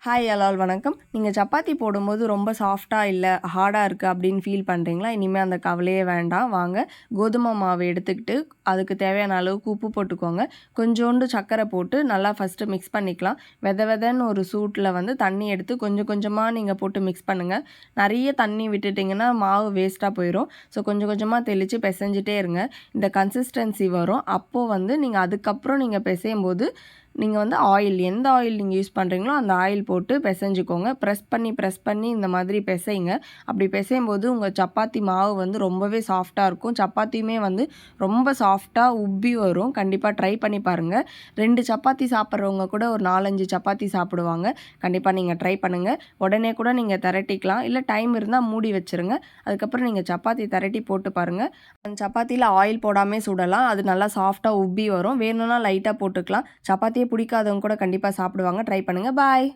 Hi எல்லால் வணக்கம். நீங்கள் சப்பாத்தி போடும்போது ரொம்ப சாஃப்டாக இல்லை ஹார்டாக இருக்குது அப்படின்னு ஃபீல் பண்ணுறீங்களா? இனிமேல் அந்த கவலையே வேண்டாம். வாங்க, கோதுமை மாவு எடுத்துக்கிட்டு அதுக்கு தேவையான அளவுக்கு உப்பு போட்டுக்கோங்க. கொஞ்சோண்டு சர்க்கரை போட்டு நல்லா ஃபஸ்ட்டு மிக்ஸ் பண்ணிக்கலாம். வெதன்னு ஒரு சூட்டில் தண்ணி எடுத்து கொஞ்சம் கொஞ்சமாக நீங்கள் போட்டு மிக்ஸ் பண்ணுங்கள். நிறைய தண்ணி விட்டுட்டிங்கன்னா மாவு வேஸ்ட்டாக போயிடும். ஸோ கொஞ்சம் கொஞ்சமாக தெளித்து பிசைஞ்சிட்டே இருங்க. இந்த கன்சிஸ்டன்சி வரும். அப்போது நீங்கள் அதுக்கப்புறம் நீங்கள் பிசையும் போது நீங்கள் ஆயில் எந்த ஆயில் நீங்கள் யூஸ் பண்ணுறீங்களோ அந்த ஆயில் போட்டு பிசைஞ்சுக்கோங்க. ப்ரெஸ் பண்ணி இந்த மாதிரி பிசைங்க. அப்படி பிசையும் போது உங்கள் சப்பாத்தி மாவு ரொம்பவே சாஃப்டாக இருக்கும். சப்பாத்தியுமே ரொம்ப சாஃப்டாக உப்பி வரும். கண்டிப்பாக ட்ரை பண்ணி பாருங்கள். 2 சப்பாத்தி சாப்பிட்றவங்க கூட ஒரு 4-5 சப்பாத்தி சாப்பிடுவாங்க. கண்டிப்பாக நீங்கள் ட்ரை பண்ணுங்கள். உடனே கூட நீங்கள் திரட்டிக்கலாம். இல்லை டைம் இருந்தால் மூடி வச்சுருங்க. அதுக்கப்புறம் நீங்கள் சப்பாத்தி திரட்டி போட்டு பாருங்கள். அந்த சப்பாத்தியில் ஆயில் போடாமல் சுடலாம். அது நல்லா சாஃப்டாக உப்பி வரும். வேணும்னா லைட்டாக போட்டுக்கலாம். சப்பாத்தியே பிடிக்காதவங்க கூட கண்டிப்பாக சாப்பிடுவாங்க. ட்ரை பண்ணுங்கள். பாய்.